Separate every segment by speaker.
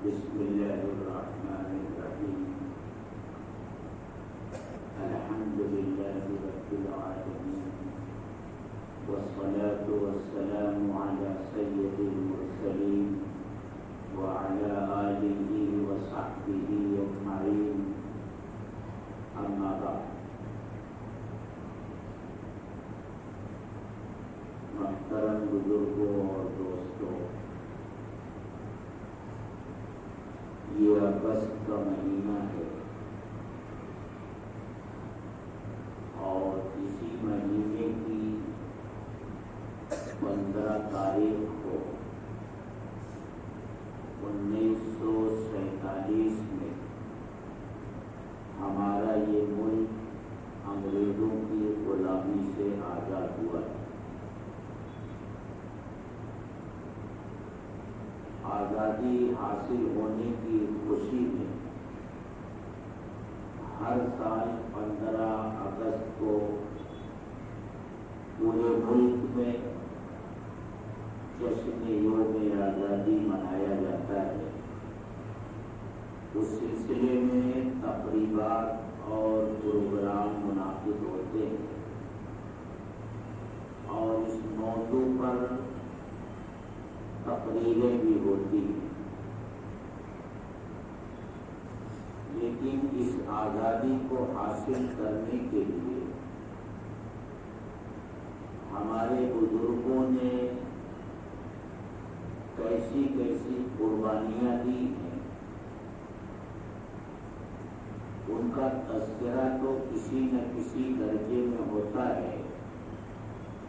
Speaker 1: بسم اللہ الرحمن الرحیم الحمد للہ رب العالمین والصلاة والسلام علی سید المرسلین وعلی آلہ وصحبہ اجمعین اما بعد۔ محترم بزرگوں اور دوستوں، یہ اگست کا مہینہ ہے اور اسی مہینے کی 15 تاریخ کو 1947 میں ہمارا یہ ملک انگریزوں کی غلامی سے آزاد ہوا ہے۔ آزادی حاصل ہونے کی خوشی میں ہر سال 15 اگست کو پورے ملک میں جشن یوم آزادی منایا جاتا ہے۔ اس سلسلے میں تقریبات اور پروگرام منعقد ہوتے ہیں اور اس موضوع پر تقریریں بھی ہوتی ہیں، لیکن اس آزادی کو حاصل کرنے کے لیے ہمارے بزرگوں نے کیسی کیسی قربانیاں دی ہیں، ان کا تذکرہ تو کسی نہ کسی درجے میں ہوتا ہے،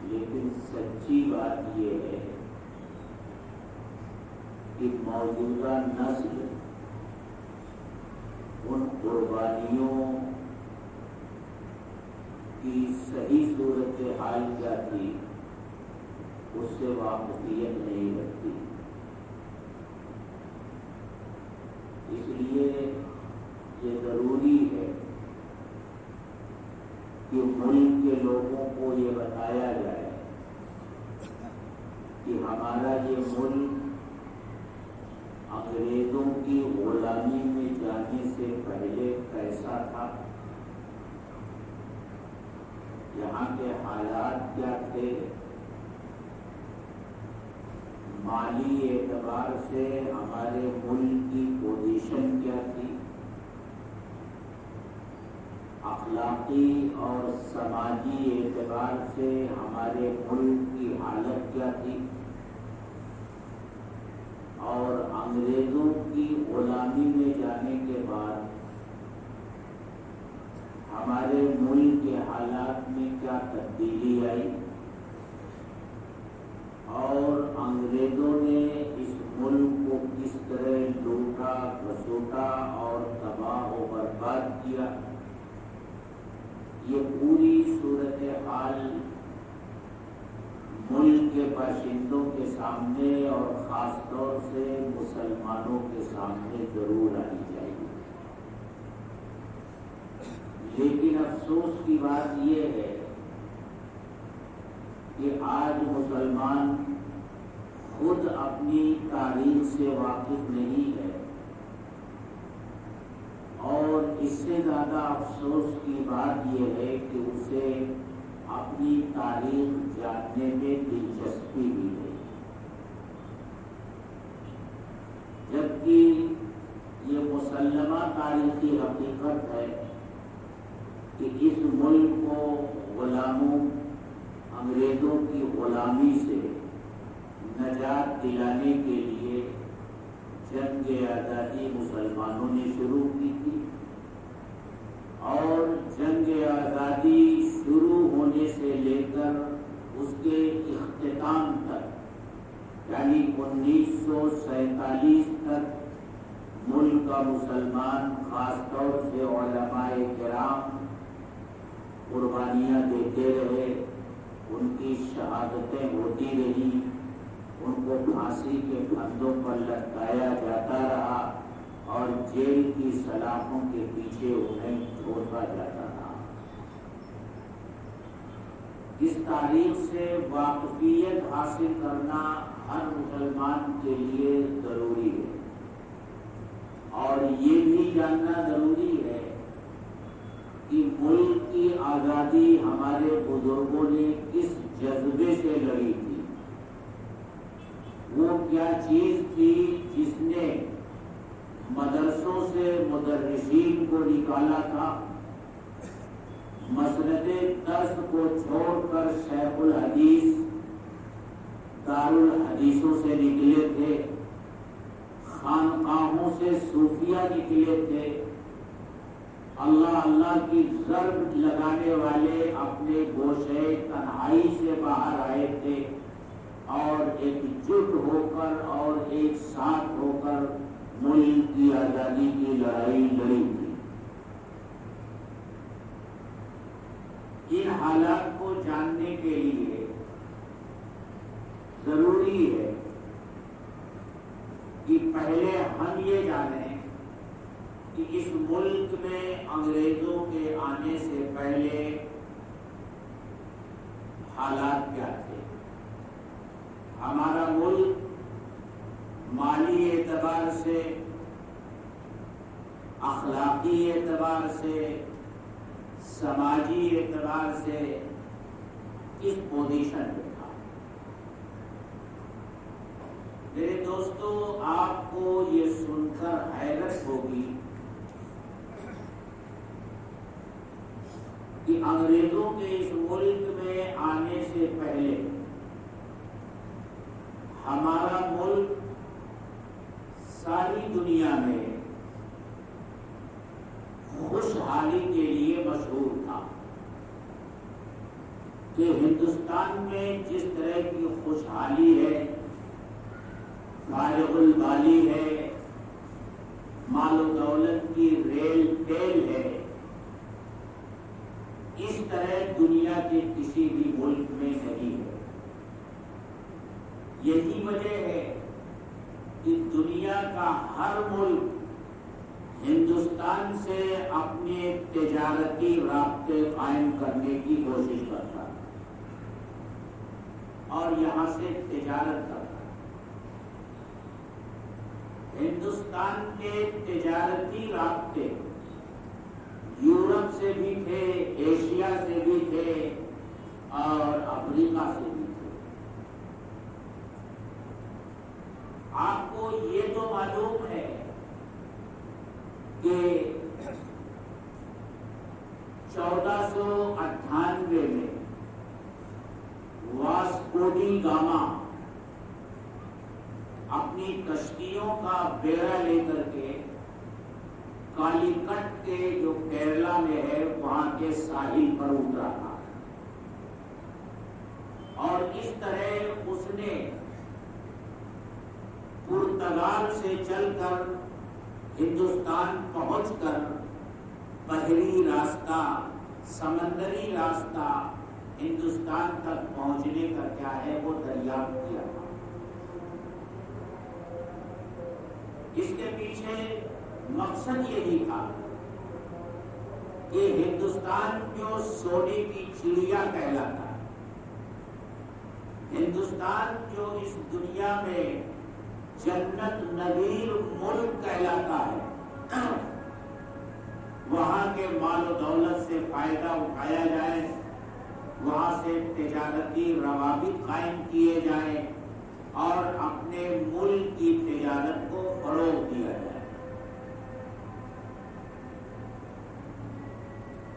Speaker 1: لیکن سچی بات یہ ہے کہ موجودہ نسل ان قربانیوں کی صحیح صورتحال کیا تھی اس سے واقفیت نہیں رکھتی۔ اس لیے یہ ضروری ہے کہ ملک کے لوگوں کو یہ بتایا جائے کہ ہمارا یہ ملک انگریزوں کی غلامی میں جانے سے پہلے کیسا تھا، یہاں کے حالات کیا تھے، مالی اعتبار سے ہمارے ملک کی پوزیشن کیا تھی، اخلاقی اور سماجی اعتبار سے ہمارے ملک کی حالت کیا تھی، اور انگریزوں کی غلامی میں جانے کے بعد ہمارے ملک کے حالات میں کیا تبدیلی آئی، اور انگریزوں نے اس ملک کو کس طرح لوٹا گھسوٹا اور تباہ و برباد کیا۔ یہ پوری صورتحال ملک کے باشندوں کے سامنے اور خاص طور سے مسلمانوں کے سامنے ضرور آنی چاہیے، لیکن افسوس کی بات یہ ہے کہ آج مسلمان خود اپنی تاریخ سے واقف نہیں ہے، اور اس سے زیادہ افسوس کی بات یہ ہے کہ اسے اپنی تاریخ جاننے میں دلچسپی بھی ہے، جبکہ یہ مسلمہ تاریخی حقیقت ہے کہ اس ملک کو غلاموں انگریزوں کی غلامی سے نجات دلانے کے لیے جنگ آزادی مسلمانوں نے شروع کی تھی، اور جنگ آزادی شروع ہونے سے لے کر اس کے اختتام تک یعنی 1947 تک ملک کا مسلمان خاص طور سے علماء کرام قربانیاں دیتے رہے، ان کی شہادتیں ہوتی رہی، ان کو پھانسی کے پھندوں پر لٹکایا جاتا رہا اور جیل کی سلاخوں کے پیچھے انہیں چھوڑا جاتا رہا۔ اس تاریخ سے واقفیت حاصل کرنا ہر مسلمان کے لیے ضروری ہے، اور یہ بھی جاننا ضروری ہے کہ ملک کی آزادی ہمارے بزرگوں نے کس جذبے سے لڑی تھی، وہ کیا چیز تھی جس نے مدرسوں سے مدرسین کو نکالا تھا، مسند درس کو چھوڑ کر شیخ الحدیث دارالحدیثوں سے نکلے تھے، خانقاہوں سے صوفیہ نکلے تھے، اللہ اللہ کی ضرب لگانے والے اپنے گوشے تنہائی سے باہر آئے تھے اور ایک جٹ ہو کر اور ایک ساتھ ہو کر ملک کی آزادی کی لڑائی لڑی تھی۔ ان حالات کو جاننے کے لیے ضروری ہے کہ پہلے ہم یہ جانیں کہ اس ملک میں انگریزوں کے آنے سے پہلے حالات کیا تھے۔ ہمارا ملک مالی اعتبار سے، اخلاقی اعتبار سے، سماجی اعتبار سے اس پوزیشن پہ تھا۔ میرے دوستو، آپ کو یہ سن کر حیرت ہوگی کہ انگریزوں کے اس ملک میں آنے سے پہلے ہمارا ملک ساری دنیا میں خوشحالی کے لیے مشہور تھا کہ ہندوستان میں جس طرح کی خوشحالی ہے، فارغ البالی ہے، مال و دولت کی ریل ٹیل ہے، اس طرح دنیا کے کسی بھی ملک میں نہیں ہے۔ یہی وجہ ہے کہ دنیا کا ہر ملک ہندوستان سے اپنے تجارتی رابطے قائم کرنے کی کوشش کرتا ہے اور یہاں سے تجارت کرتا ہے۔ ہندوستان کے تجارتی رابطے یورپ سے بھی تھے، ایشیا سے بھی تھے اور افریقہ سے بھی تھے۔ آپ کو یہ تو معلوم ہے کہ 1498 میں واسکو ڈی گاما اپنی کشتیوں کا بیڑا لے کر کے کالی کٹ کے جو کیرلا میں ہے وہاں کے ساحل پر اترا تھا، اور اس طرح اس نے پرتگال سے چل کر ہندوستان پہنچ کر بحری راستہ، سمندری راستہ ہندوستان تک پہنچنے کا کیا ہے وہ دریافت کیا تھا۔ اس کے پیچھے مقصد یہی تھا کہ ہندوستان جو سونے کی چڑیا کہلاتا ہے، ہندوستان جو اس دنیا میں جنت نظیر ملک کہلاتا ہے، وہاں کے مال و دولت سے فائدہ اٹھایا جائے، وہاں سے تجارتی روابط قائم کیے جائیں اور اپنے ملک کی تجارت کو فروغ دیا جائے۔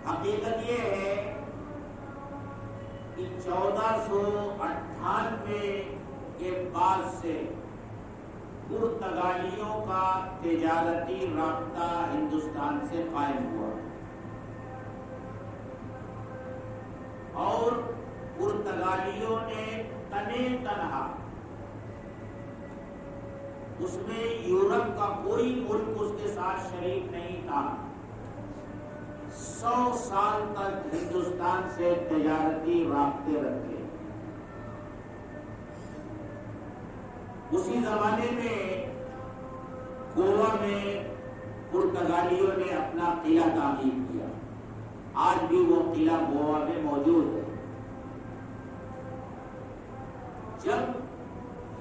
Speaker 1: حقیقت یہ ہے کہ 1498 کے بعد سے پرتگالیوں کا تجارتی رابطہ ہندوستان سے قائم ہوا اور پرتگالیوں نے تنے تنہا، اس میں یورپ کا کوئی ملک اس کے ساتھ شریک نہیں تھا، 100 سال تک ہندوستان سے تجارتی رابطے رکھے۔ اسی زمانے میں گوا میں پرتگالیوں نے اپنا قلعہ تعمیر کیا، آج بھی وہ قلعہ گوا میں موجود ہے۔ جب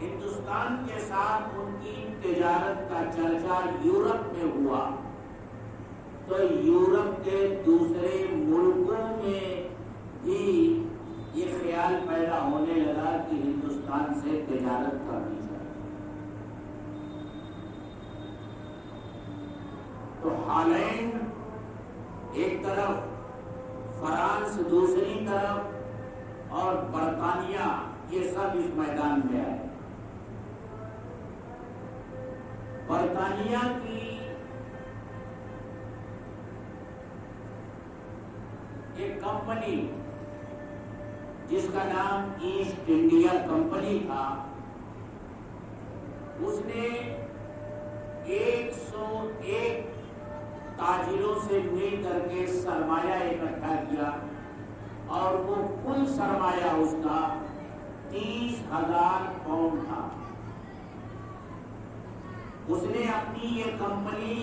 Speaker 1: ہندوستان کے ساتھ ان کی تجارت کا چرچا یورپ میں ہوا تو یورپ کے دوسرے ملکوں میں بھی یہ خیال پیدا ہونے لگا کہ ہندوستان سے تجارت کرنی چاہیے. تو ہالینڈ ایک طرف، فرانس دوسری طرف اور برطانیہ، یہ سب اس میدان میں آئے. برطانیہ کی ایک کمپنی جس کا نام ایسٹ انڈیا کمپنی تھا، اس نے 101 تاجروں سے مل کر کے سرمایہ اکٹھا کیا اور وہ کل سرمایہ اس کا 30,000 پاؤنڈ تھا. اس نے اپنی یہ کمپنی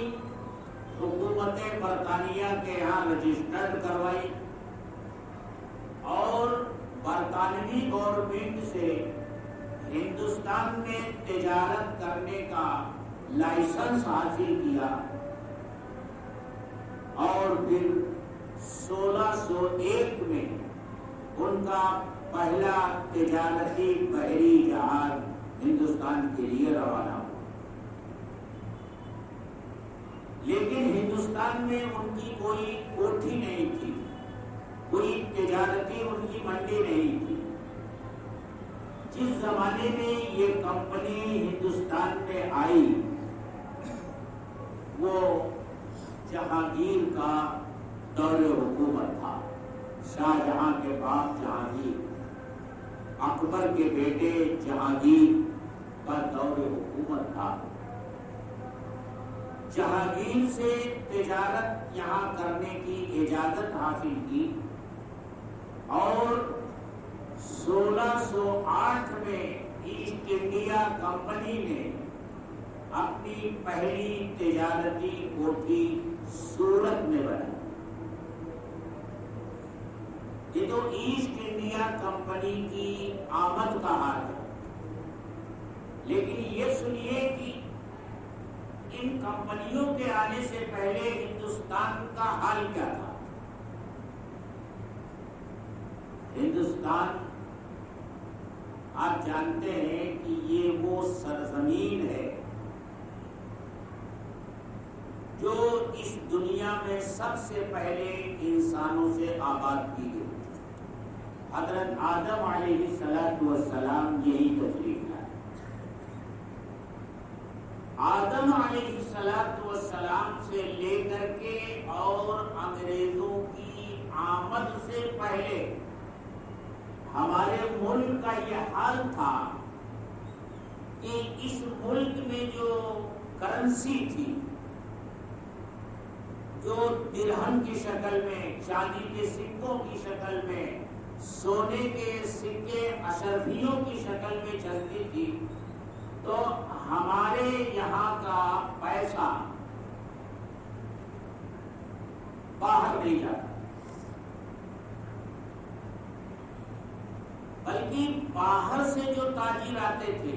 Speaker 1: حکومت برطانیہ کے یہاں رجسٹرڈ کروائی اور برطانوی گورنمنٹ سے ہندوستان میں تجارت کرنے کا لائسنس حاصل کیا اور پھر 1601 میں ان کا پہلا تجارتی بحری جہاز ہندوستان کے لیے روانہ ہوا. لیکن ہندوستان میں ان کی کوئی کوٹھی نہیں تھی، کوئی تجارتی ان کی منڈی نہیں تھی. جس زمانے میں یہ کمپنی ہندوستان میں آئی وہ جہانگیر کا دور حکومت تھا. شاہ جہاں کے باپ جہانگیر، اکبر کے بیٹے جہانگیر کا دور حکومت تھا. جہانگیر سے تجارت یہاں کرنے کی اجازت حاصل کی اور 1608 میں ایسٹ انڈیا کمپنی نے اپنی پہلی تجارتی کوٹھی سورت میں بنائی. یہ تو ایسٹ انڈیا کمپنی کی آمد کا حال ہے. لیکن یہ سنیے کہ ان کمپنیوں کے آنے سے پہلے ہندوستان کا حال کیا تھا. ہندوستان آپ جانتے ہیں کہ یہ وہ سرزمین ہے جو اس دنیا میں سب سے پہلے انسانوں سے آباد کی گئی. حضرت آدم علیہ السلام یہی تشریف لائے. آدم علیہ السلام سے لے کر کے اور انگریزوں کی آمد سے پہلے ہمارے ملک کا یہ حال تھا کہ اس ملک میں جو کرنسی تھی، جو درہم کی شکل میں، چاندی کے سکوں کی شکل میں، سونے کے سکے اشرفیوں کی شکل میں چلتی تھی، تو ہمارے یہاں کا پیسہ باہر نہیں جاتا، بلکہ باہر سے جو تاجر آتے تھے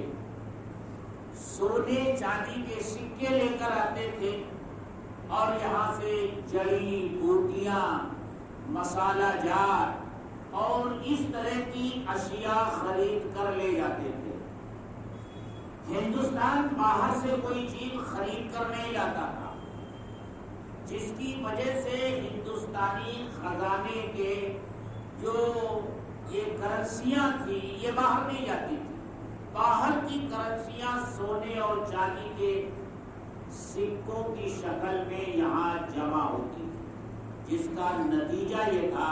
Speaker 1: سونے چاندی کے سکے لے کر آتے تھے اور یہاں سے جڑی بوٹیاں، مسالہ جات اور اس طرح کی اشیاء خرید کر لے جاتے تھے. ہندوستان باہر سے کوئی چیز خرید کر نہیں لاتا تھا، جس کی وجہ سے ہندوستانی خزانے کے جو یہ کرنسیاں تھی یہ باہر نہیں جاتی تھی. باہر کی کرنسیاں سونے اور چاندی کے سکوں کی شکل میں یہاں جمع ہوتی تھی، جس کا نتیجہ یہ تھا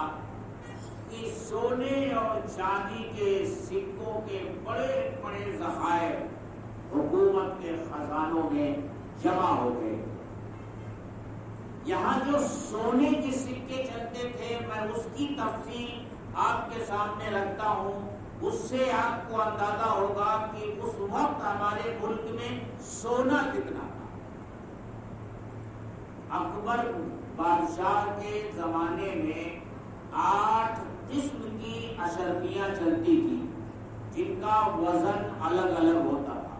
Speaker 1: کہ سونے اور چاندی کے سکوں کے بڑے بڑے ذخائر حکومت کے خزانوں میں جمع ہو گئے. یہاں جو سونے کے سکے چلتے تھے میں اس کی تفصیل آپ کے سامنے رکھتا ہوں، اس سے آپ کو اندازہ ہوگا کہ اس وقت ہمارے ملک میں سونا کتنا تھا. اکبر بادشاہ کے زمانے میں 8 قسم کی اشرفیاں چلتی تھی جن کا وزن الگ الگ ہوتا تھا.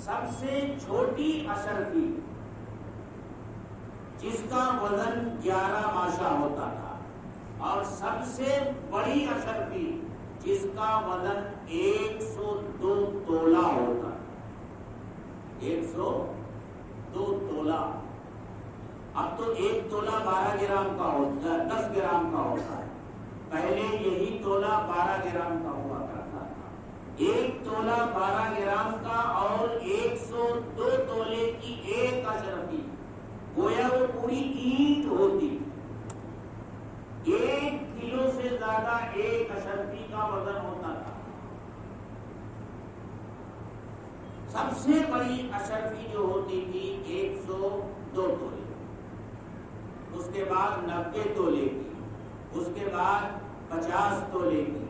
Speaker 1: سب سے چھوٹی اشرفی جس کا وزن 11 ماشا ہوتا تھا، اور سب سے بڑی اشرفی جس کا وزن 102 تولہ ہوتا ہے، 102 تولہ۔ اب تو 1 تولہ 12 گرام کا ہوتا ہے، 10 گرام کا ہوتا ہے، پہلے یہی تولہ 12 گرام کا ہوا کرتا تھا۔ 1 تولہ 12 گرام کا اور 102 تولے کی ایک اشرفی، گویا وہ پوری اینٹ ہوتی۔ 1 کلو سے زیادہ ایک اشرفی کا وزن ہوتا تھا۔ سب سے بڑی اشرفی جو ہوتی تھی 102 تولے، اس کے بعد 90 تولے کی، اس کے بعد 50 تولے کی،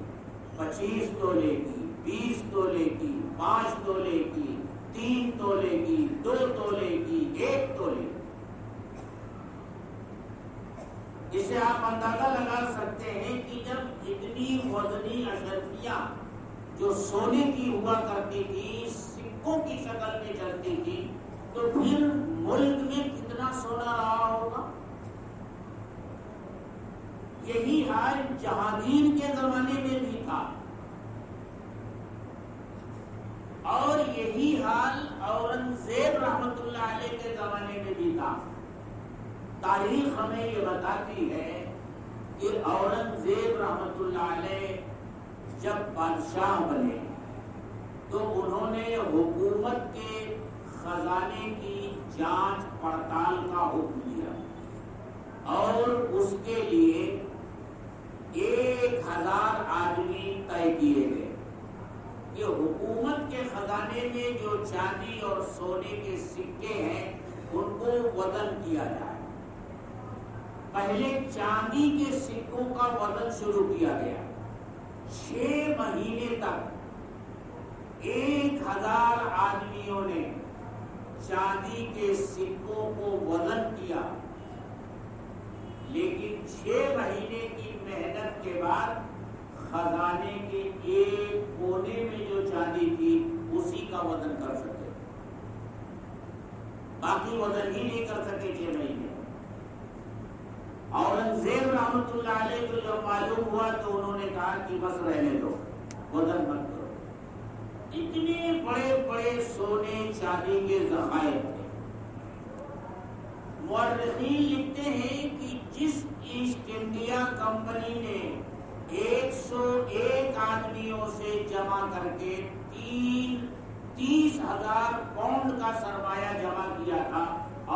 Speaker 1: 25 تولے کی، 20 تولے کی، 5 تولے کی، 3 تولے کی، 2 تولے کی، 1 تولے کی۔ اس سے آپ اندازہ لگا سکتے ہیں کہ جب اتنی وزنی اشرفیاں جو سونے کی ہوا کرتی تھی، سکوں کی شکل میں چلتی تھی، تو پھر ملک میں کتنا سونا رہا ہوگا۔ یہی حال جہانگیر کے زمانے میں بھی تھا، اور یہی حال اورنگزیب رحمت اللہ علیہ کے زمانے میں بھی تھا۔ تاریخ ہمیں یہ بتاتی ہے کہ اورنگزیب رحمت اللہ علیہ جب بادشاہ بنے تو انہوں نے حکومت کے خزانے کی جانچ پڑتال کا حکم دیا، اور اس کے لیے 1000 آدمی طے کیے گئے کہ حکومت کے خزانے میں جو چاندی اور سونے کے سکے ہیں ان کو وزن کیا جائے۔ پہلے چاندی کے سکوں کا وزن شروع کیا گیا، 6 مہینے تک 1000 آدمیوں نے چاندی کے سکوں کو وزن کیا، لیکن 6 مہینے کی محنت کے بعد خزانے کے ایک کونے میں جو چاندی تھی اسی کا وزن کر سکے، باقی وزن ہی نہیں کر سکے 6 مہینے۔ اورنگزیب رحمت اللہ علیہ کو جب معلوم ہوا تو انہوں نے کہا کہ بس رہنے دو، وزن مت کرو۔ اتنے بڑے بڑے سونے چاندی کے ذخائر تھے۔ مورخین لکھتے ہیں کہ جس ایسٹ انڈیا کمپنی نے 101 آدمیوں سے جمع کر کے 30,000 پاؤنڈ کا سرمایہ جمع کیا تھا،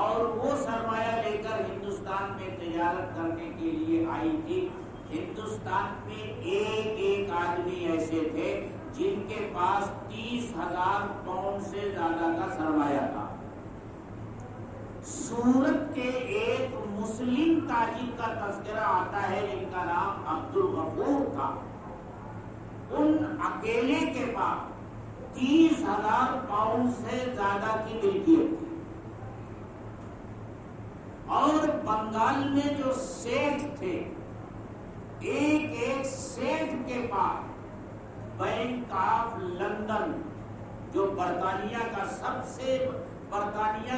Speaker 1: اور وہ سرمایہ لے کر ہندوستان میں تجارت کرنے کے لیے آئی تھی، ہندوستان میں ایک آدمی ایسے تھے جن کے پاس 30,000 پاؤنڈ سے زیادہ کا سرمایہ تھا۔ سورت کے ایک مسلم تاجر کا تذکرہ آتا ہے جن کا نام عبدالغفور تھا، ان اکیلے کے پاس 30,000 پاؤنڈ سے زیادہ کی ملکیت تھی۔ اور بنگال میں جو سیٹھ تھے، ایک سیٹھ کے پاس بینک آف لندن، جو برطانیہ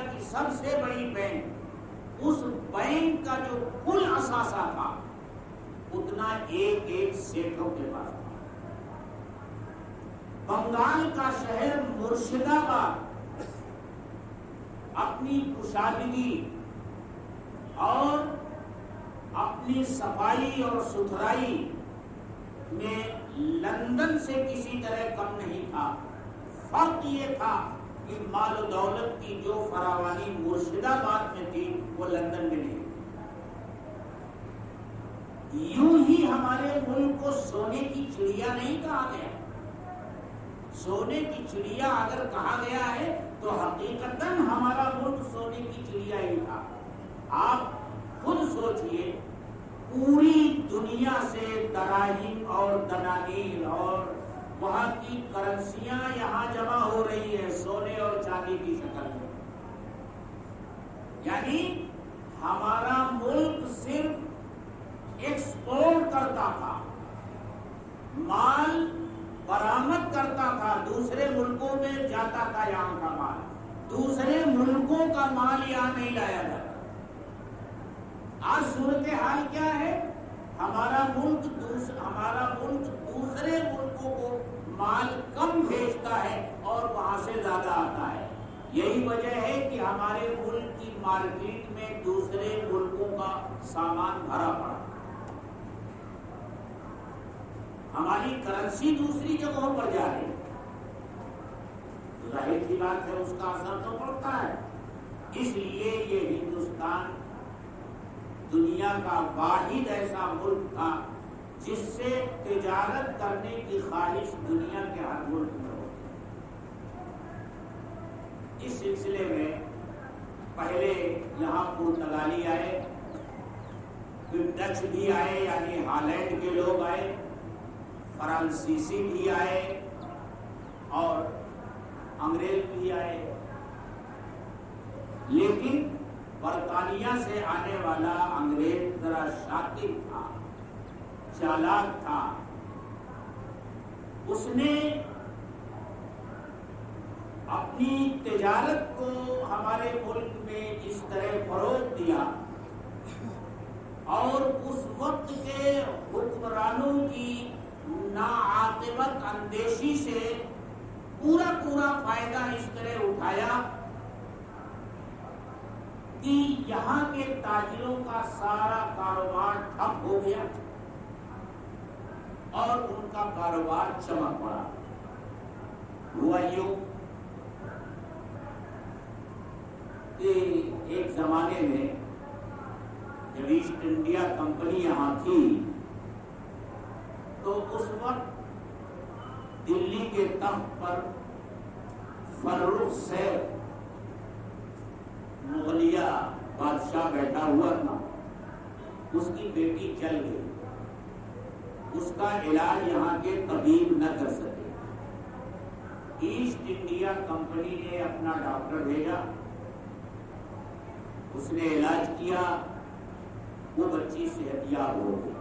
Speaker 1: کی سب سے بڑی بینک، اس بینک کا جو کل اثاثہ تھا اتنا ایک سیٹھوں کے پاس تھا۔ بنگال کا شہر مرشد آباد اپنی کشادگی اور اپنی صفائی اور ستھرائی میں لندن سے کسی طرح کم نہیں تھا۔ فرق یہ تھا کہ مال و دولت کی جو فراوانی مرشد آباد میں تھی وہ لندن میں نہیں۔ یوں ہی ہمارے ملک کو سونے کی چڑیا نہیں کہا گیا۔ سونے کی چڑیا اگر کہا گیا ہے تو حقیقتاً ہمارا ملک سونے کی چڑیا ہی تھا۔ آپ خود سوچئے، پوری دنیا سے دراہیم اور دنانیر اور وہاں کی کرنسیاں یہاں جمع ہو رہی ہیں سونے اور چاندی کی شکل میں، یعنی ہمارا ملک صرف ایکسپورٹ کرتا تھا، مال برآمد کرتا تھا، دوسرے ملکوں میں جاتا تھا یہاں کا مال، دوسرے ملکوں کا مال یہاں نہیں لایا جاتا۔ آج صورتحال کیا ہے؟ ہمارا ملک دوسرے ملکوں کو مال کم بھیجتا ہے اور وہاں سے زیادہ آتا ہے۔ یہی وجہ ہے کہ ہمارے ملک کی مارکیٹ میں دوسرے ملکوں کا سامان بھرا پڑا، ہماری کرنسی دوسری جگہوں پر جا رہی ہے، ظاہر سی بات ہے اس کا اثر تو پڑتا ہے۔ اس لیے یہ ہندوستان دنیا کا واحد ایسا ملک تھا جس سے تجارت کرنے کی خواہش دنیا کے ہر ملک میں ہوتی ہے۔ اس سلسلے میں پہلے یہاں پرتگالی آئے، پھر ڈچ بھی آئے یعنی ہالینڈ کے لوگ آئے، فرانسیسی بھی آئے اور انگریز بھی آئے، لیکن برطانیہ سے آنے والا انگریز ذرا شاطر تھا، چالاک تھا۔ اس نے اپنی تجارت کو ہمارے ملک میں اس طرح فروغ دیا اور اس وقت کے حکمرانوں کی ناعاقبت اندیشی سے پورا فائدہ اس طرح اٹھایا کہ یہاں کے تاجروں کا سارا کاروبار ٹھپ ہو گیا اور ان کا کاروبار چمک پڑا۔ ہوا یوں کہ ایک زمانے میں جب ایسٹ انڈیا کمپنی یہاں تھی تو اس وقت دلی کے تخت پر فرخ سیر مغلیہ بادشاہ بیٹھا ہوا تھا، اس کی بیٹی چل گئی، اس کا علاج یہاں کے طبیب نہ کر سکے۔ ایسٹ انڈیا کمپنی نے اپنا ڈاکٹر بھیجا، اس نے علاج کیا، وہ بچی صحت یاب ہو گئی۔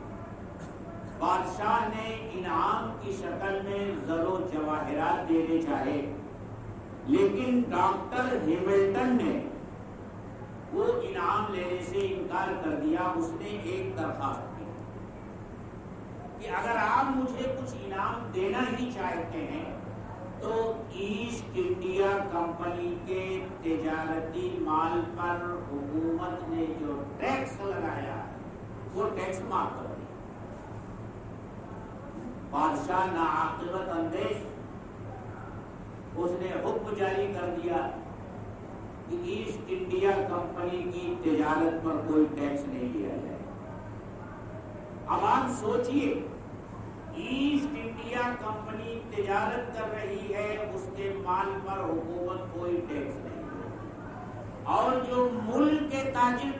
Speaker 1: بادشاہ نے انعام کی شکل میں زر و جواہرات دینے چاہے، لیکن ڈاکٹر ہیملٹن نے وہ انعام لینے سے انکار کر دیا۔ اس نے ایک درخواست کی کہ اگر آپ مجھے کچھ انعام دینا ہی چاہتے ہیں تو ایسٹ انڈیا کمپنی کے تجارتی مال پر حکومت نے جو ٹیکس لگایا وہ ٹیکس معاف کر دیا۔ بادشاہ ناعاقبت اندیش، اس نے حکم جاری کر دیا کہ ایسٹ انڈیا کمپنی کی تجارت پر کوئی ٹیکس نہیں لیا جائے۔ اب آپ سوچئے، ایسٹ انڈیا کمپنی تجارت کر رہی ہے، اس کے مال پر حکومت کوئی ٹیکس نہیں ہے، اور جو ملک کے تاجر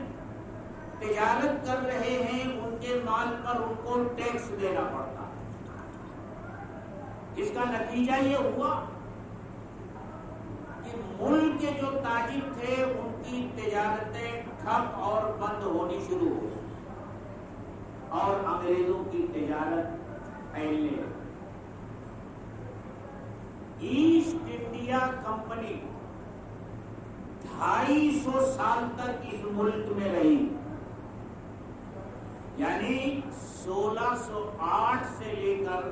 Speaker 1: تجارت کر رہے ہیں ان کے مال پر ان کو ٹیکس دینا پڑتا ہے۔ اس کا نتیجہ یہ ہوا کہ ملک کے جو تاجر تھے ان کی تجارتیں ٹھپ اور بند ہونی شروع ہو گئی اور انگریزوں کی تجارت پھیلنے لگی۔ ایسٹ انڈیا کمپنی 250 سال تک اس ملک میں رہی، یعنی 1608 سے لے کر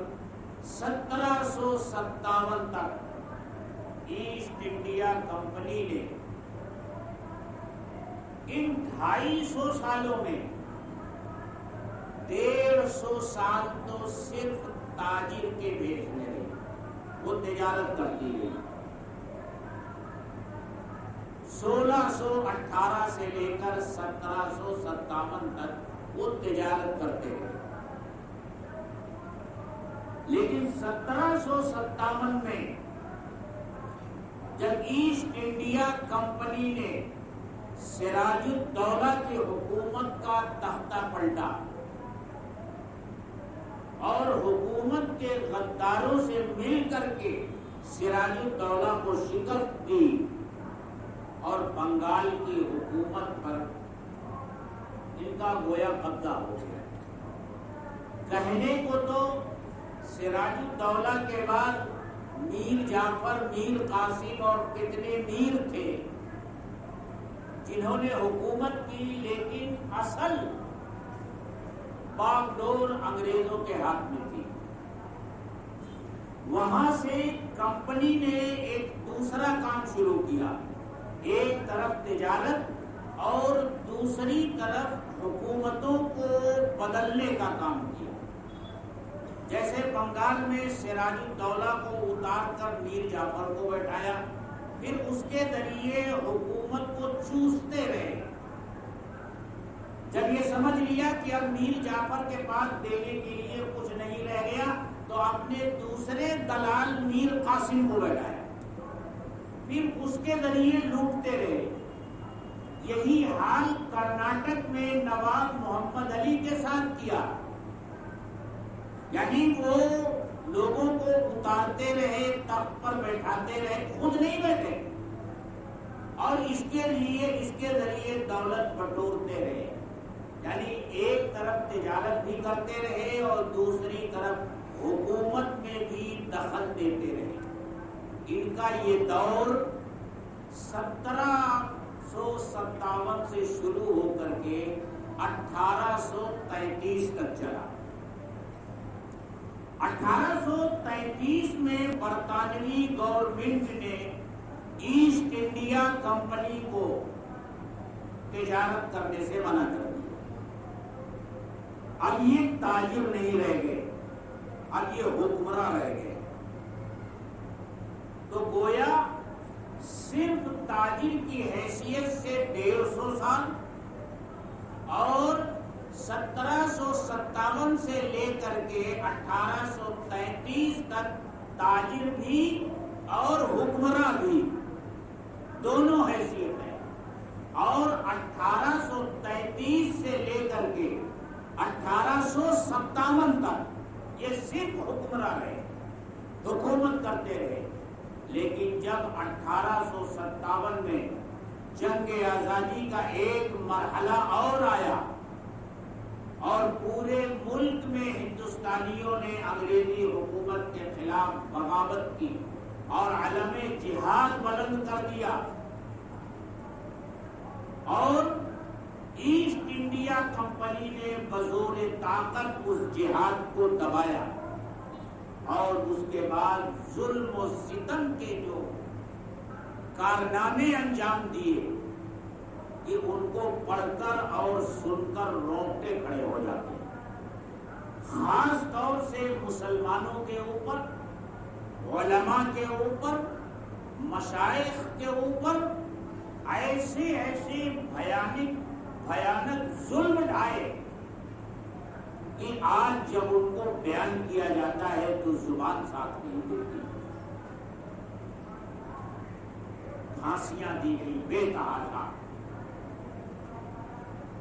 Speaker 1: 1757 تک ایسٹ انڈیا کمپنی نے ان 250 سالوں میں 150 سال تو صرف تاجر کے بھیس میں رہی، وہ تجارت کرتی رہی۔ 1618 سے لے کر 1757 تک وہ تجارت کرتے رہے، لیکن 1757 میں جب ایسٹ انڈیا کمپنی نے سراج الدولہ کی حکومت کا تختہ پلٹا اور حکومت کے غداروں سے مل کر کے سراج الدولہ کو شکست دی اور بنگال کی حکومت پر ان کا گویا قبضہ ہو گیا۔ کہنے کو تو سراج الدولہ کے بعد میر جعفر، میر قاسم اور کتنے میر تھے جنہوں نے حکومت کی، لیکن اصل باغ ڈور انگریزوں کے ہاتھ میں تھی۔ وہاں سے کمپنی نے ایک دوسرا کام شروع کیا، ایک طرف تجارت اور دوسری طرف حکومتوں کو بدلنے کا کام کیا۔ جیسے بنگال میں سراج الدولہ کو اتار کر میر جعفر کو بیٹھایا، پھر اس کے ذریعے حکومت کو چوستے رہے۔ جب یہ سمجھ لیا کہ اب میر جعفر کے پاس دینے کے لیے کچھ نہیں رہ گیا تو اپنے دوسرے دلال میر قاسم کو بیٹھایا، پھر اس کے ذریعے لوٹتے رہے۔ یہی حال کرناٹک میں نواب محمد علی کے ساتھ کیا، یعنی وہ لوگوں کو اتارتے رہے، تخت پر بیٹھاتے رہے، خود نہیں بیٹھے، اور اس کے ذریعے دولت بٹورتے رہے۔ یعنی ایک طرف تجارت بھی کرتے رہے اور دوسری طرف حکومت میں بھی دخل دیتے رہے۔ ان کا یہ دور 1757 سے شروع ہو کر کے 1833 تک چلا۔ 1833 میں برطانوی گورنمنٹ نے ایسٹ انڈیا کمپنی کو تجارت کرنے سے منع کر دیا۔ اب یہ تاجر نہیں رہ گئے، اب یہ حکمراں رہ گئے۔ تو گویا صرف تاجر کی حیثیت سے 150 سال اور 1757 سے لے کر کے 1833 تک تاجر بھی اور حکمراں بھی دونوں حیثیت ہے، اور 1833 سے لے کر کے 1857 تک یہ صرف حکمراں رہے، حکومت کرتے رہے۔ لیکن جب 1857 میں جنگ آزادی کا ایک مرحلہ اور آیا اور پورے ملک میں ہندوستانیوں نے انگریزی حکومت کے خلاف بغاوت کی اور علم جہاد بلند کر دیا، اور ایسٹ انڈیا کمپنی نے بزور طاقت اس جہاد کو دبایا، اور اس کے بعد ظلم و ستم کے جو کارنامے انجام دیے کہ ان کو پڑھ کر اور سن کر رونگٹے کھڑے ہو جاتے ہیں۔ خاص طور سے مسلمانوں کے اوپر، علماء کے اوپر، مشائخ کے اوپر ایسے بھیانک ظلم ڈھائے کہ آج جب ان کو بیان کیا جاتا ہے تو زبان ساتھ نہیں دیتی۔ پھانسیاں دی گئی بے تحاشا،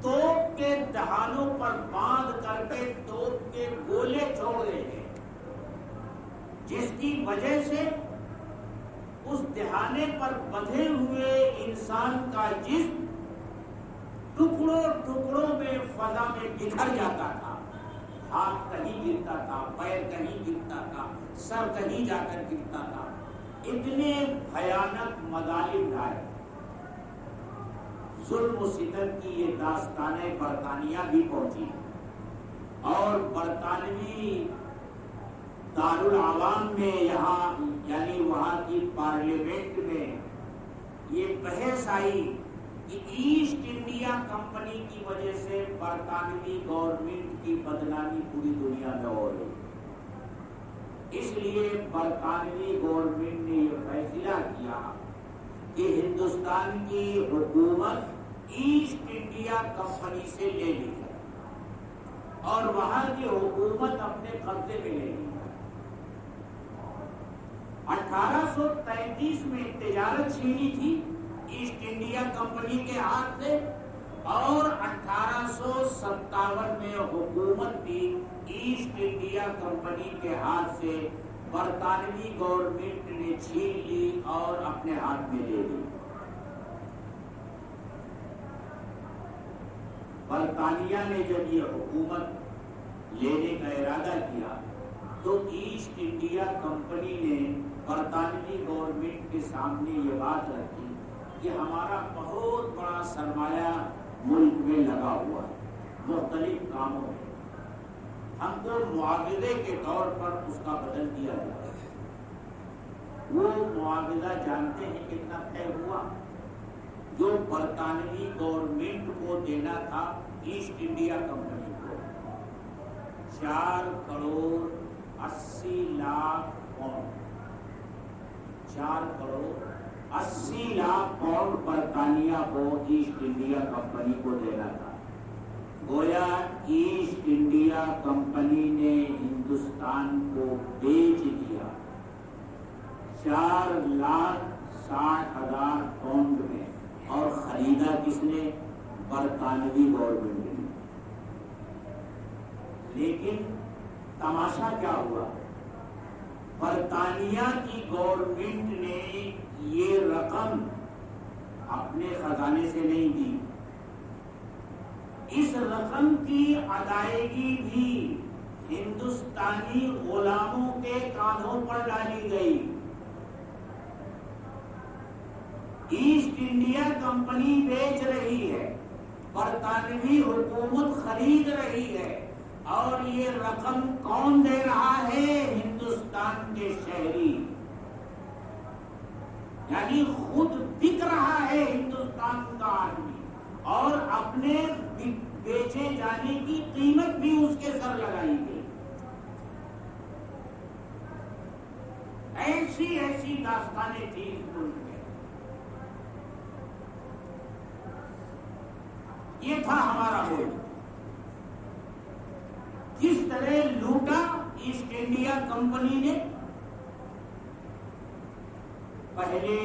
Speaker 1: توپ کے دہانوں پر باندھ کر کے توپ کے گولے چھوڑ رہے ہیں، جس کی وجہ سے اس دہانے پر بندھے ہوئے انسان کا جسم ٹکڑوں ٹکڑوں میں فضا میں بکھر جاتا تھا۔ ہاتھ کہیں گرتا تھا، پیر کہیں گرتا تھا، سر کہیں جا کر گرتا تھا۔ اتنے بھیانک مظالم ڈھائے۔ ظلم و ستم کی یہ داستانیں برطانیہ بھی پہنچی، اور برطانوی دارالعوام میں یہاں یعنی وہاں کی پارلیمنٹ میں یہ بحث آئی کہ ایسٹ انڈیا کمپنی کی وجہ سے برطانوی گورنمنٹ کی بدنامی پوری دنیا میں ہو رہی۔ اس لیے برطانوی گورنمنٹ نے یہ فیصلہ کیا کہ ہندوستان کی حکومت ایسٹ انڈیا کمپنی سے لے لی جائے اور وہاں کی حکومت اپنے قبضے میں لے لی جائے۔ 1833 میں تجارت چھینی تھی ایسٹ انڈیا کمپنی کے ہاتھ سے، اور 1857 میں حکومت بھی ایسٹ انڈیا کمپنی کے ہاتھ سے برطانوی گورنمنٹ نے چھین لی اور اپنے ہاتھ میں لے لی۔ برطانیہ نے جب یہ حکومت لینے کا ارادہ کیا تو ایسٹ انڈیا کمپنی نے برطانوی گورنمنٹ کے سامنے یہ بات رکھی کہ ہمارا بہت بڑا سرمایہ ملک میں لگا ہوا ہے مختلف کاموں میں، ہم کو معاوضے کے طور پر اس کا بدل دیا جائے۔ وہ معاوضہ جانتے ہیں کتنا طے ہوا؟ جو برطانوی گورنمنٹ کو دینا تھا ایسٹ انڈیا کمپنی کو 4 کروڑ 80 لاکھ پاؤنڈ، 4 کروڑ 80 لاکھ پاؤنڈ برطانیہ کو ایسٹ انڈیا کمپنی کو دینا تھا۔ گویا ایسٹ انڈیا کمپنی نے ہندوستان کو بیچ دیا 4,60,000 پاؤنڈ میں، اور خریدا کس نے؟ برطانوی گورنمنٹ نے۔ لیکن تماشا کیا ہوا؟ برطانیہ کی گورنمنٹ نے یہ رقم اپنے خزانے سے نہیں دی، اس رقم کی ادائیگی بھی ہندوستانی غلاموں کے کاندھوں پر ڈالی گئی۔ ایسٹ انڈیا کمپنی بیچ رہی ہے، برطانوی حکومت خرید رہی ہے، اور یہ رقم کون دے رہا ہے؟ ہندوستان کے شہری، یعنی خود بک رہا ہے ہندوستان کا آدمی، اور اپنے بیچے جانے کی قیمت بھی اس کے سر لگائی گئی۔ ایسی ایسی داستانیں تھیں اس ملک میں۔ یہ تھا ہمارا ملک، کس طرح لوٹا ایسٹ انڈیا کمپنی نے۔ پہلے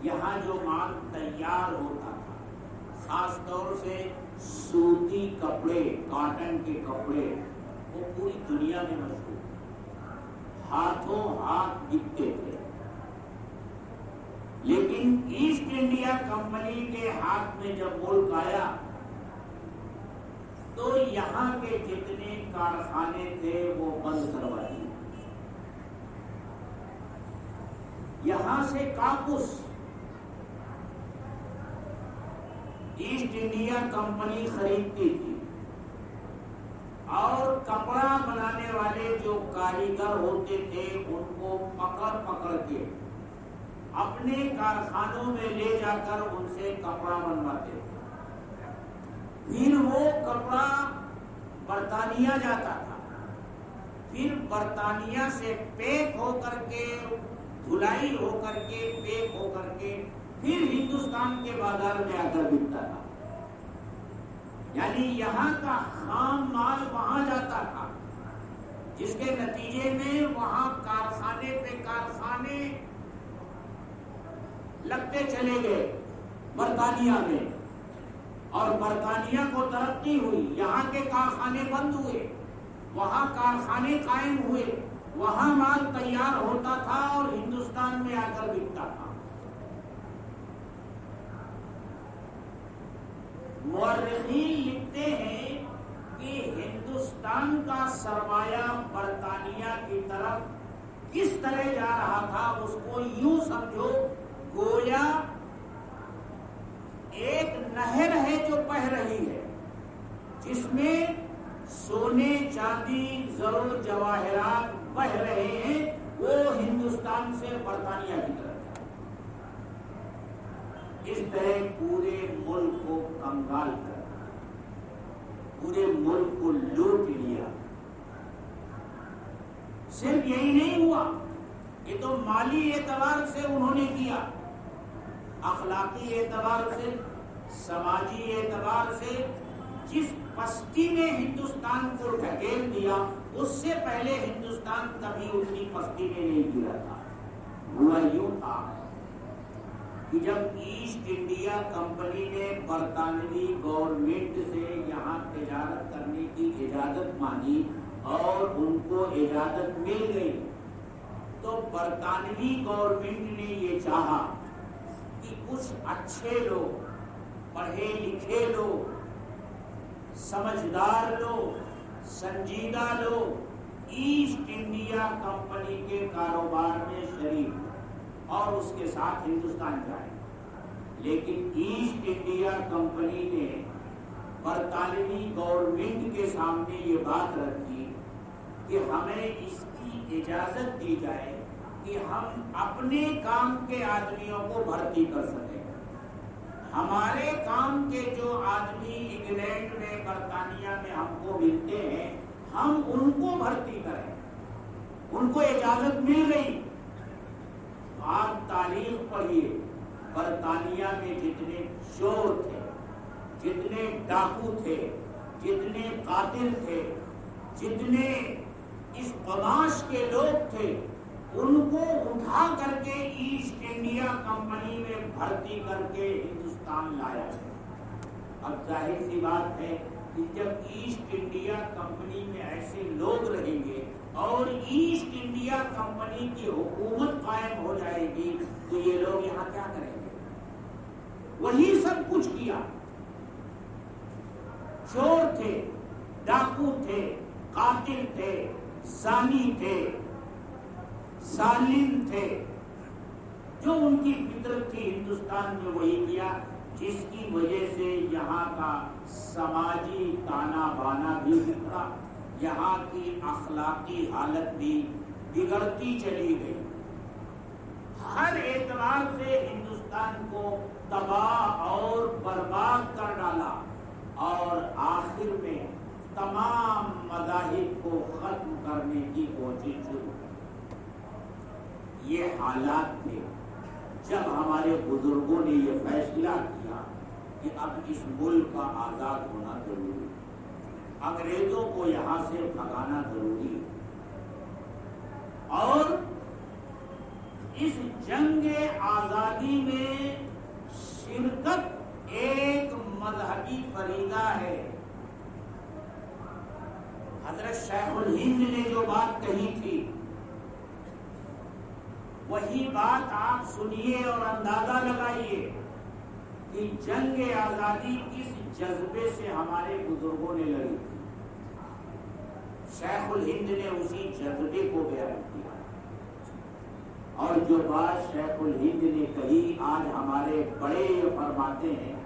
Speaker 1: یہاں جو مال تیار ہوتا تھا، خاص طور سے سوتی کپڑے، کاٹن کے کپڑے، وہ پوری دنیا میں مشہور، ہاتھوں ہاتھ بکتے تھے۔ لیکن ایسٹ انڈیا کمپنی کے ہاتھ میں جب ملک آیا تو یہاں کے جتنے کارخانے تھے وہ بند کروا دیے۔ یہاں سے کاپس ایسٹ انڈیا کمپنی خریدتی تھی، اور کپڑا بنانے والے جو کاریگر ہوتے تھے ان کو پکڑ پکڑ کے اپنے کارخانوں میں لے جا کر ان سے کپڑا بنواتے تھے۔ پھر وہ کپڑا برطانیہ جاتا تھا، پھر برطانیہ سے پیک ہو کر کے، دھلائی ہو کر کے، پیک ہو کر کے پھر ہندوستان کے بازار میں آ کر بکتا تھا۔ یعنی یہاں کا خام مال وہاں جاتا تھا، جس کے نتیجے میں وہاں کارخانے پہ کارخانے لگتے چلے گئے برطانیہ میں، اور برطانیہ کو ترقی ہوئی، یہاں کے کارخانے بند ہوئے، وہاں کارخانے قائم ہوئے، وہاں مال تیار ہوتا تھا اور ہندوستان میں آ کر بکتا تھا۔ مورخین لکھتے ہیں کہ ہندوستان کا سرمایہ برطانیہ کی طرف کس طرح جا رہا تھا، اس کو یوں سمجھو گویا ایک نہر ہے جو بہہ رہی ہے، جس میں سونے چاندی زر و جواہرات بہہ رہے ہیں، وہ ہندوستان سے برطانیہ کی طرف۔ اس طرح پورے ملک کو کنگال کر، پورے ملک کو لوٹ لیا۔ صرف یہی نہیں ہوا، یہ تو مالی اعتبار سے انہوں نے کیا، اخلاقی اعتبار سے، سماجی اعتبار سے جس پستی میں ہندوستان کو ڈھکیل دیا، اس سے پہلے ہندوستان کبھی اتنی پستی میں نہیں گرا تھا۔ ہوا یوں تھا کہ جب ایسٹ انڈیا کمپنی نے برطانوی گورنمنٹ سے یہاں تجارت کرنے کی اجازت مانگی اور ان کو اجازت مل گئی، تو برطانوی گورنمنٹ نے یہ چاہا کہ کچھ اچھے لوگ، پڑھے لکھے لوگ، سمجھدار لوگ، سنجیدہ لوگ ایسٹ انڈیا کمپنی کے کاروبار میں شریک اور اس کے ساتھ ہندوستان جائے، لیکن ایسٹ انڈیا کمپنی نے برطانوی گورنمنٹ کے سامنے یہ بات رکھی کہ ہمیں اس کی اجازت دی جائے کہ ہم اپنے کام کے آدمیوں کو بھرتی کر سکیں، ہمارے کام کے جو آدمی انگلینڈ میں برطانیہ میں ہم کو ملتے ہیں ہم ان کو بھرتی کریں، ان کو اجازت مل گئی۔ آپ تاریخ پڑھیے، برطانیہ میں جتنے چور تھے، جتنے ڈاکو تھے، جتنے قاتل تھے، جتنے اس قماش کے لوگ تھے، ان کو اٹھا کر کے ایسٹ انڈیا کمپنی میں بھرتی کر کے ہندوستان لایا۔ اب ظاہر سی بات ہے کہ جب ایسٹ انڈیا کمپنی میں ایسے لوگ رہیں گے اور ایسٹ انڈیا کمپنی کی حکومت قائم ہو جائے گی تو یہ لوگ یہاں کیا کریں گے؟ وہی سب کچھ کیا، چور تھے، ڈاکو تھے، قاتل تھے، زانی تھے، ظالم تھے، جو ان کی فطرت تھی ہندوستان میں وہی کیا، جس کی وجہ سے یہاں کا سماجی تانا بانا بھی بگڑا، یہاں کی اخلاقی حالت بھی بگڑتی چلی گئی، ہر اعتبار سے ہندوستان کو تباہ اور برباد کر ڈالا، اور آخر میں تمام مذاہب کو ختم کرنے کی کوشش شروع۔ یہ حالات تھے جب ہمارے بزرگوں نے یہ فیصلہ کیا کہ اب اس ملک کا آزاد ہونا ضروری ہے، انگریزوں کو یہاں سے بھگانا ضروری ہے، اور اس جنگ آزادی میں شرکت ایک مذہبی فریضہ ہے۔ حضرت شیخ الہند نے جو بات کہی تھی وہی بات آپ سنیے اور اندازہ لگائیے کہ جنگ آزادی کس جذبے سے ہمارے بزرگوں نے لڑی تھی۔ شیخ الہند نے اسی جذبے کو بیان کیا، اور جو بات شیخ الہند نے کہی آج ہمارے بڑے یہ فرماتے ہیں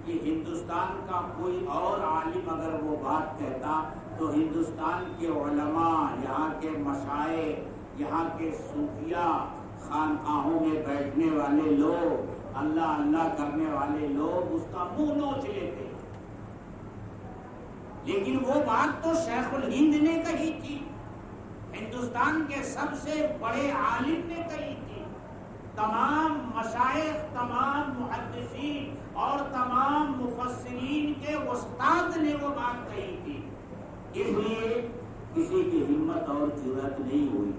Speaker 1: کہ ہندوستان کا کوئی اور عالم اگر وہ بات کہتا تو ہندوستان کے علماء، یہاں کے مشائخ، یہاں کے صوفیاء، خانقاہوں میں بیٹھنے والے لوگ، اللہ اللہ کرنے والے لوگ اس کا منہ نوچ لیتے، لیکن وہ بات تو شیخ الہند نے کہی تھی، ہندوستان کے سب سے بڑے عالم نے کہی تھی، تمام مشائخ، تمام محدثین اور تمام مفسرین کے استاد نے وہ بات کہی تھی، اس لیے کسی کی ہمت اور جرأت نہیں ہوئی۔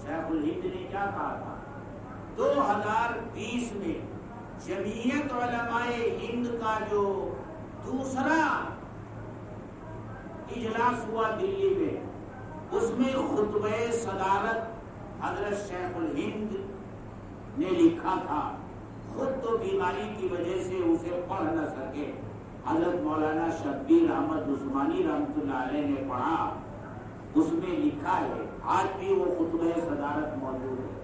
Speaker 1: شیخ الہند نے کیا کہا تھا؟ 2020 میں جمعیت علماء ہند کا جو دوسرا اجلاس ہوا دلی میں، اس میں خطبہ صدارت حضرت شیخ الہند نے لکھا تھا، خود تو بیماری کی وجہ سے اسے پڑھ نہ سکے، حضرت مولانا شبیر احمد عثمانی رحمۃ اللہ علیہ نے پڑھا، اس میں لکھا ہے، آج بھی وہ خطبہ صدارت موجود ہے،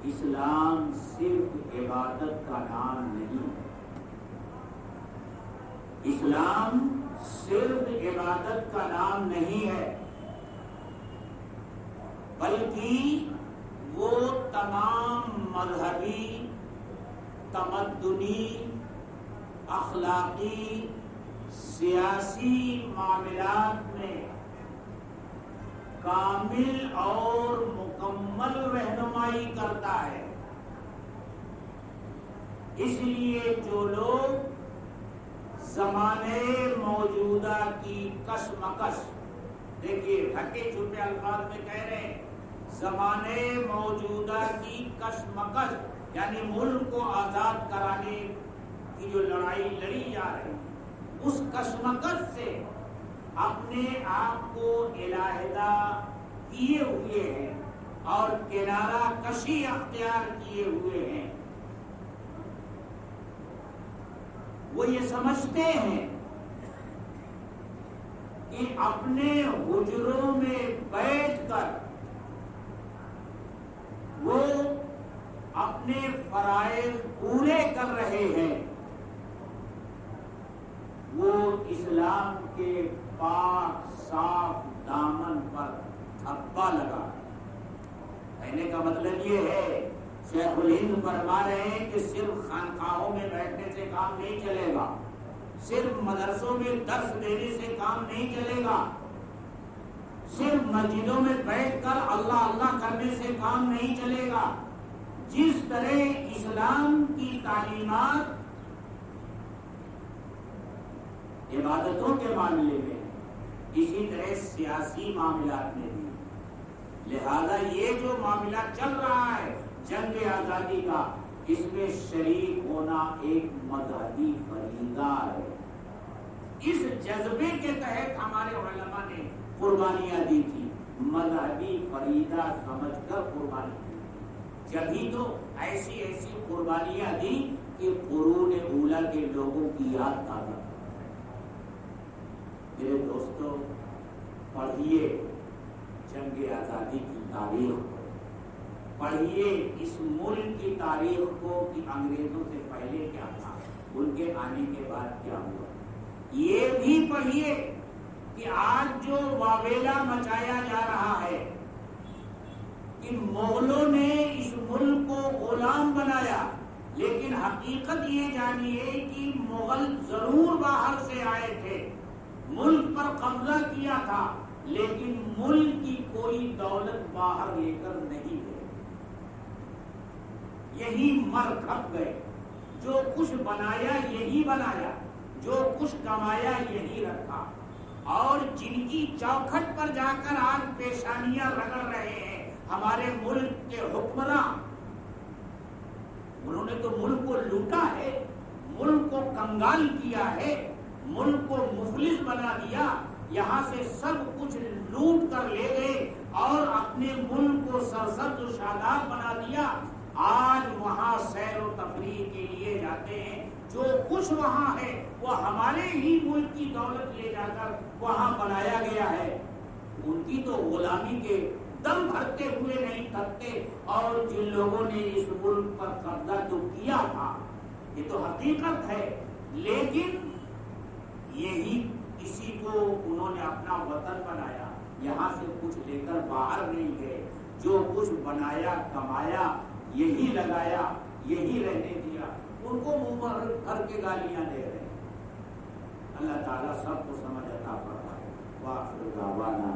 Speaker 1: اسلام صرف عبادت کا نام نہیں ہے، اسلام صرف عبادت کا نام نہیں ہے، بلکہ وہ تمام مذہبی، تمدنی، اخلاقی، سیاسی معاملات میں کامل اور مکمل رہنمائی کرتا ہے۔ اس لیے جو لوگ زمانے موجودہ کی کشمکش، دیکھیے ڈھکے چھپے الفاظ میں کہہ رہے ہیں، زمانے موجودہ کی کشمکش یعنی ملک کو آزاد کرانے کی جو لڑائی لڑی جا رہی ہے، اس کشمکش سے اپنے آپ کو علیحدہ کیے ہوئے ہیں اور کنارہ کشی اختیار کیے ہوئے ہیں۔ وہ یہ سمجھتے ہیں کہ کہ اپنے حجروں میں بیٹھ کر وہ اپنے فرائض پورے کر رہے ہیں، وہ اسلام کے پاک صاف دامن پر دھبا لگا۔ کہنے کا مطلب یہ ہے، شیخ الہند فرما رہے ہیں کہ صرف خانقاہوں میں بیٹھنے سے کام نہیں چلے گا، صرف مدرسوں میں درس دینے سے کام نہیں چلے گا، صرف مسجدوں میں بیٹھ کر اللہ اللہ کرنے سے کام نہیں چلے گا۔ جس طرح اسلام کی تعلیمات عبادتوں کے معاملے میں، اسی طرح سیاسی معاملات میں بھی، لہذا یہ جو معاملہ چل رہا ہے جنگ آزادی کا، اس میں شریک ہونا ایک مذہبی فریضہ ہے۔ اس جذبے کے تحت ہمارے علماء نے قربانیاں دی تھی، مذہبی فریضہ سمجھ کر قربانی دی، جبھی تو ایسی قربانیاں دی کہ قرون اولیٰ کے لوگوں کی یاد تازہ۔ میرے دوستو، پڑھیے جنگ آزادی کی تاریخ، پڑھیے اس ملک کی تاریخ کو کہ انگریزوں سے پہلے کیا تھا، ان کے آنے کے بعد کیا ہوا۔ یہ بھی پڑھیے کہ آج جو واویلا مچایا جا رہا ہے کہ مغلوں نے اس ملک کو غلام بنایا، لیکن حقیقت یہ جانیے کہ مغل ضرور باہر سے آئے تھے، ملک پر قبضہ کیا تھا، لیکن ملک کی کوئی دولت باہر لے کر نہیں گئے، یہی مر کھپ گئے۔ جو کچھ بنایا یہی بنایا، جو کچھ کمایا یہی رکھا، اور جن کی چوکھٹ پر جا کر آج پیشانیاں رگڑ رہے ہیں ہمارے ملک کے حکمراں، انہوں نے تو ملک کو لوٹا ہے، ملک کو کنگال کیا ہے، ملک کو مفلس بنا دیا، یہاں سے سب کچھ لوٹ کر لے گئے اور اپنے ملک کو سرسبز و شاداب بنا دیا۔ آج وہاں سیر و تفریح کے لیے جاتے ہیں، جو کچھ وہاں ہے وہ ہمارے ہی ملک کی دولت لے جا کر وہاں بنایا گیا ہے۔ ان کی تو غلامی کے دم بھرتے ہوئے نہیں تھکتے، اور جن لوگوں نے اس ملک پر قبضہ جو کیا تھا، یہ تو حقیقت ہے، لیکن یہی کسی کو انہوں نے اپنا وطن بنایا، یہاں سے کچھ لے کر باہر نہیں گئے، جو کچھ بنایا کمایا یہی لگایا، یہی رہنے دیا، ان کو منہ بھر کے گالیاں دے رہے ہیں۔ اللہ تعالیٰ سب کو سمجھ عطا فرمائے۔ وآخر دعوانا